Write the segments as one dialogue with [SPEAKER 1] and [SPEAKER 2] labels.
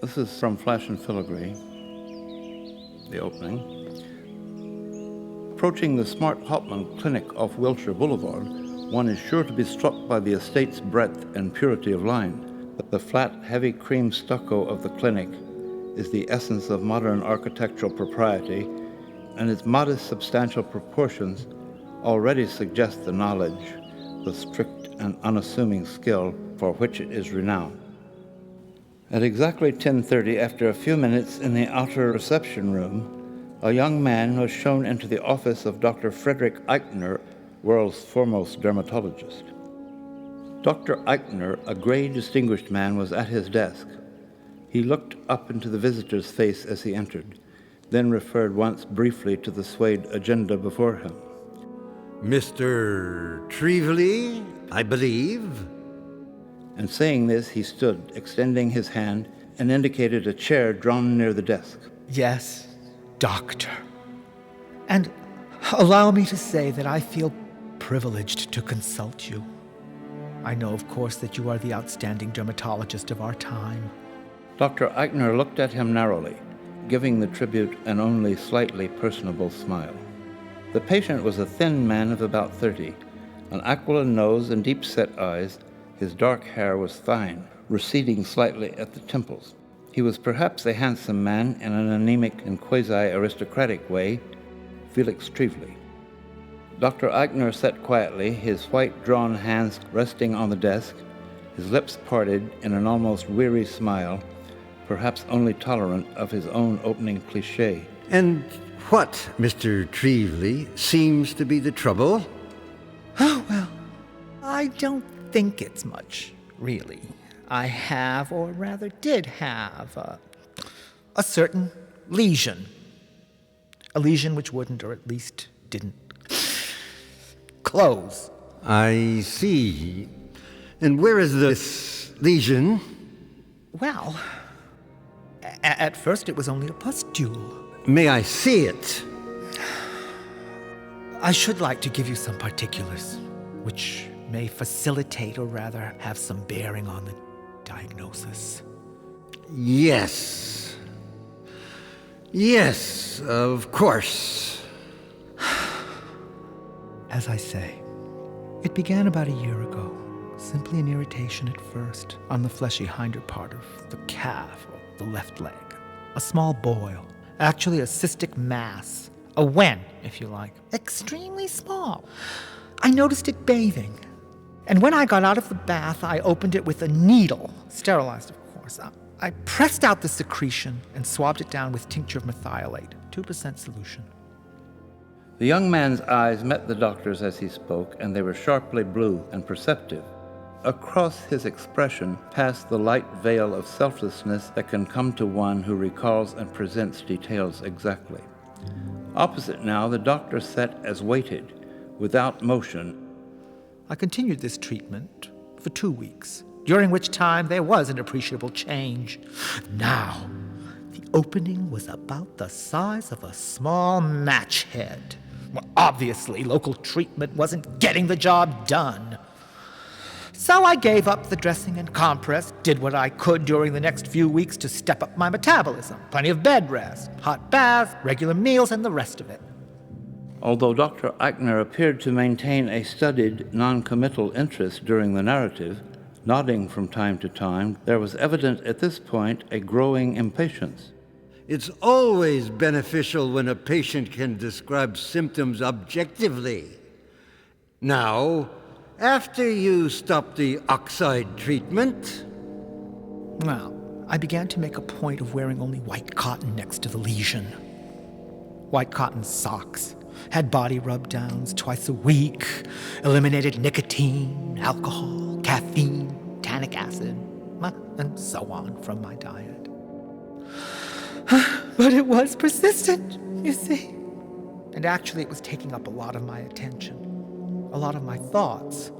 [SPEAKER 1] This is from Flash and Filigree, the opening. Approaching the smart Hauptmann Clinic off Wilshire Boulevard, one is sure to be struck by the estate's breadth and purity of line. The flat, heavy cream stucco of the clinic is the essence of modern architectural propriety, and its modest, substantial proportions already suggest the knowledge, the strict and unassuming skill for which it is renowned. At exactly 10:30, after a few minutes in the outer reception room, a young man was shown into the office of Dr. Frederick Eichner, world's foremost dermatologist. Dr. Eichner, a gray, distinguished man, was at his desk. He looked up into the visitor's face as he entered, then referred once briefly to the suede agenda before him.
[SPEAKER 2] Mr. Trevelyan, I believe.
[SPEAKER 1] And saying this, he stood, extending his hand, and indicated a chair drawn near the desk.
[SPEAKER 3] Yes, doctor. And allow me to say that I feel privileged to consult you. I know, of course, that you are the outstanding dermatologist of our time.
[SPEAKER 1] Dr. Eichner looked at him narrowly, giving the tribute an only slightly personable smile. The patient was a thin man of about 30, an aquiline nose and deep-set eyes. His dark hair was fine, receding slightly at the temples. He was perhaps a handsome man in an anemic and quasi-aristocratic way, Felix Trevelyan. Dr. Eichner sat quietly, his white, drawn hands resting on the desk, his lips parted in an almost weary smile, perhaps only tolerant of his own opening cliché.
[SPEAKER 2] And what, Mr. Trevelyan, seems to be the trouble?
[SPEAKER 3] Oh, well, I don't think it's much, really. I have, or rather did have, a certain lesion. A lesion which wouldn't, or at least didn't, close.
[SPEAKER 2] I see. And where is this lesion?
[SPEAKER 3] Well, at first it was only a pustule.
[SPEAKER 2] May I see it?
[SPEAKER 3] I should like to give you some particulars, which may facilitate, or rather have some bearing on the diagnosis.
[SPEAKER 2] Yes. Yes, of course.
[SPEAKER 3] As I say, it began about a year ago. Simply an irritation at first on the fleshy hinder part of the calf, or the left leg. A small boil, actually a cystic mass. A wen, if you like. Extremely small. I noticed it bathing. And when I got out of the bath, I opened it with a needle, sterilized, of course. I pressed out the secretion and swabbed it down with tincture of methylate, 2% solution.
[SPEAKER 1] The young man's eyes met the doctor's as he spoke, and they were sharply blue and perceptive. Across his expression passed the light veil of selflessness that can come to one who recalls and presents details exactly. Opposite now, the doctor sat as waited, without motion.
[SPEAKER 3] I continued this treatment for 2 weeks, during which time there was an appreciable change. Now, the opening was about the size of a small match head. Well, obviously, local treatment wasn't getting the job done. So I gave up the dressing and compress, did what I could during the next few weeks to step up my metabolism. Plenty of bed rest, hot bath, regular meals, and the rest of it.
[SPEAKER 1] Although Dr. Eichner appeared to maintain a studied, non-committal interest during the narrative, nodding from time to time, there was evident at this point a growing impatience.
[SPEAKER 2] It's always beneficial when a patient can describe symptoms objectively. Now, after you stopped the oxide treatment...
[SPEAKER 3] Well, I began to make a point of wearing only white cotton next to the lesion. White cotton socks. Had body rub-downs twice a week. Eliminated nicotine, alcohol, caffeine, tannic acid, and so on from my diet. But it was persistent, you see. And actually it was taking up a lot of my attention. A lot of my thoughts.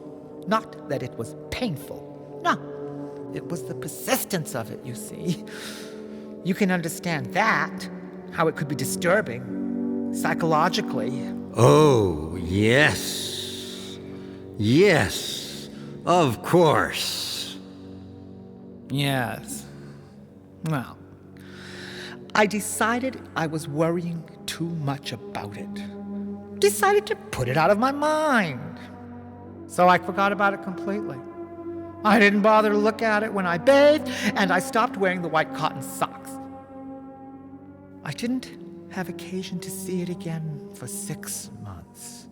[SPEAKER 3] Not that it was painful. No, it was the persistence of it, you see. You can understand that, how it could be disturbing, psychologically.
[SPEAKER 2] Oh, yes. Yes, of course.
[SPEAKER 3] Yes. Well, I decided I was worrying too much about it. Decided to put it out of my mind. So I forgot about it completely. I didn't bother to look at it when I bathed, and I stopped wearing the white cotton socks. I didn't have occasion to see it again for 6 months.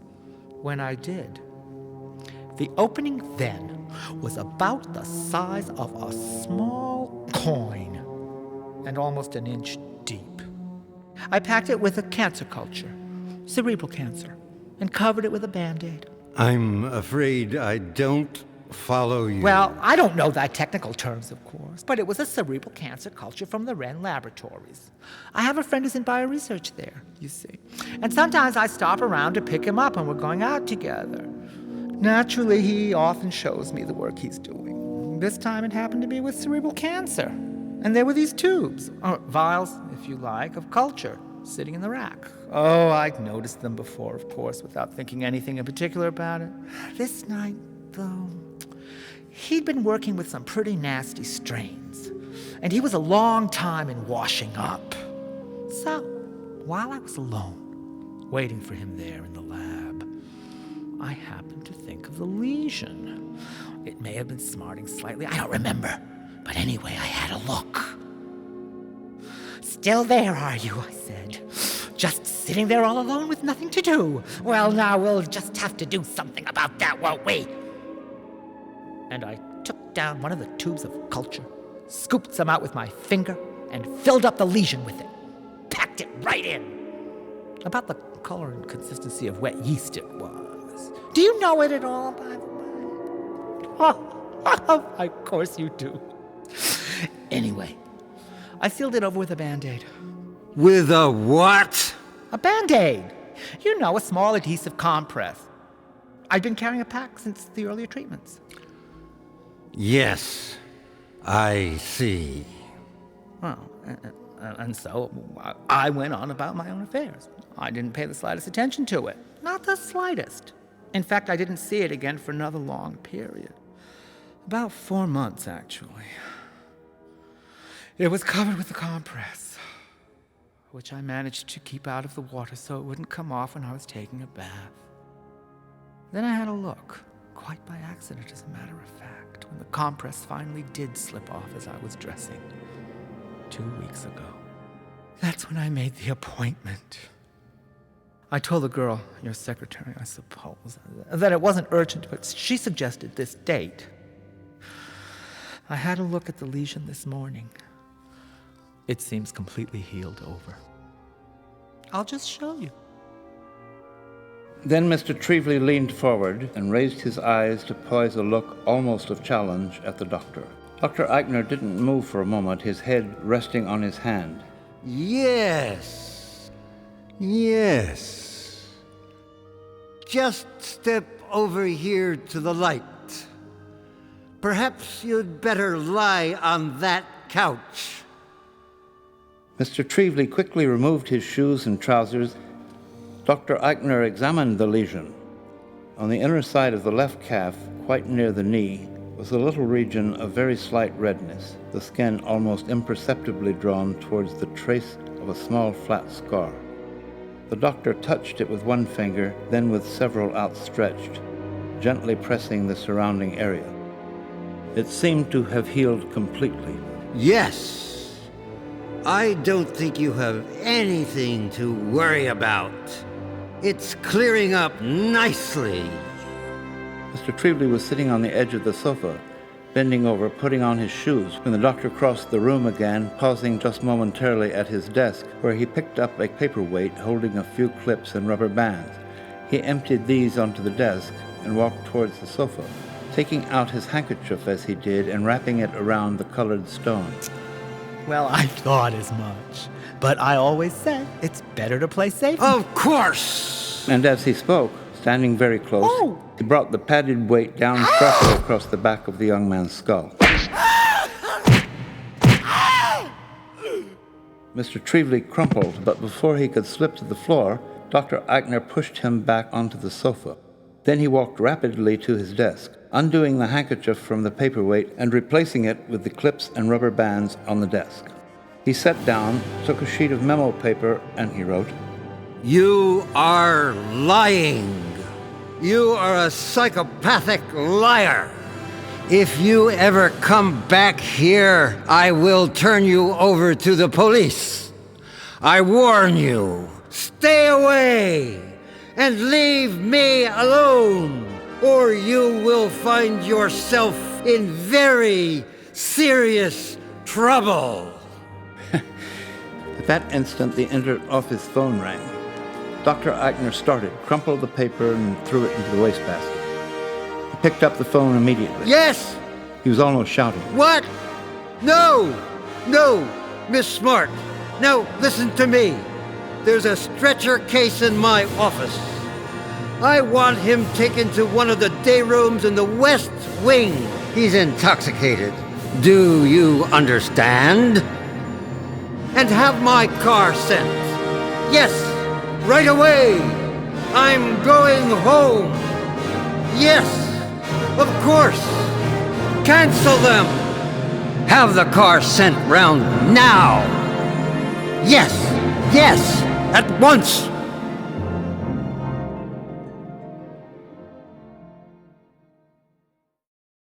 [SPEAKER 3] When I did, the opening then was about the size of a small coin and almost an inch deep. I packed it with a cancer culture, cerebral cancer, and covered it with a Band-Aid.
[SPEAKER 2] I'm afraid I don't follow you.
[SPEAKER 3] Well, I don't know the technical terms, of course, but it was a cerebral cancer culture from the Rene laboratories. I have a friend who's in bioresearch there, you see. And sometimes I stop around to pick him up when we're going out together. Naturally, he often shows me the work he's doing. This time it happened to be with cerebral cancer. And there were these tubes, or vials, if you like, of culture, sitting in the rack. Oh, I'd noticed them before, of course, without thinking anything in particular about it. This night, though, he'd been working with some pretty nasty strains, and he was a long time in washing up. So, while I was alone, waiting for him there in the lab, I happened to think of the lesion. It may have been smarting slightly, I don't remember. But anyway, I had a look. "Still there, are you?" I said. "Just sitting there all alone with nothing to do? Well, now we'll just have to do something about that, won't we?" And I took down one of the tubes of culture, scooped some out with my finger, and filled up the lesion with it. Packed it right in. About the color and consistency of wet yeast it was. Do you know it at all, by the way? Oh, of course you do. Anyway, I sealed it over with a Band-Aid.
[SPEAKER 2] With a what?
[SPEAKER 3] A Band-Aid. You know, a small adhesive compress. I'd been carrying a pack since the earlier treatments.
[SPEAKER 2] Yes, I see.
[SPEAKER 3] Well, and so I went on about my own affairs. I didn't pay the slightest attention to it. Not the slightest. In fact, I didn't see it again for another long period. About 4 months, actually. It was covered with the compress, which I managed to keep out of the water so it wouldn't come off when I was taking a bath. Then I had a look, quite by accident as a matter of fact, when the compress finally did slip off as I was dressing 2 weeks ago. That's when I made the appointment. I told the girl, your secretary, I suppose, that it wasn't urgent, but she suggested this date. I had a look at the lesion this morning. It seems completely healed over. I'll just show you.
[SPEAKER 1] Then Mr. Trevelyan leaned forward and raised his eyes to poise a look almost of challenge at the doctor. Dr. Eichner didn't move for a moment, his head resting on his hand.
[SPEAKER 2] Yes. Yes. Just step over here to the light. Perhaps you'd better lie on that couch.
[SPEAKER 1] Mr. Trevelyan quickly removed his shoes and trousers. Dr. Eichner examined the lesion. On the inner side of the left calf, quite near the knee, was a little region of very slight redness, the skin almost imperceptibly drawn towards the trace of a small flat scar. The doctor touched it with one finger, then with several outstretched, gently pressing the surrounding area. It seemed to have healed completely.
[SPEAKER 2] Yes. I don't think you have anything to worry about. It's clearing up nicely.
[SPEAKER 1] Mr. Trevelyan was sitting on the edge of the sofa, bending over, putting on his shoes, when the doctor crossed the room again, pausing just momentarily at his desk, where he picked up a paperweight holding a few clips and rubber bands. He emptied these onto the desk and walked towards the sofa, taking out his handkerchief as he did and wrapping it around the colored stone.
[SPEAKER 3] Well, I thought as much. But I always said it's better to play safe.
[SPEAKER 2] Of course!
[SPEAKER 1] And as he spoke, standing very close, he brought the padded weight down sharply across the back of the young man's skull. Mr. Trevelyan crumpled, but before he could slip to the floor, Dr. Eichner pushed him back onto the sofa. Then he walked rapidly to his desk, undoing the handkerchief from the paperweight and replacing it with the clips and rubber bands on the desk. He sat down, took a sheet of memo paper, and he wrote,
[SPEAKER 2] You are lying. You are a psychopathic liar. If you ever come back here, I will turn you over to the police. I warn you, stay away and leave me alone, or you will find yourself in very serious trouble.
[SPEAKER 1] At that instant, the inter-office phone rang. Dr. Eichner started, crumpled the paper, and threw it into the wastebasket. He picked up the phone immediately.
[SPEAKER 2] Yes!
[SPEAKER 1] He was almost shouting.
[SPEAKER 2] What? No! No, Miss Smart. Now, listen to me. There's a stretcher case in my office. I want him taken to one of the day rooms in the West Wing. He's intoxicated. Do you understand? And have my car sent. Yes, right away. I'm going home. Yes, of course. Cancel them. Have the car sent round now. Yes, yes, at once.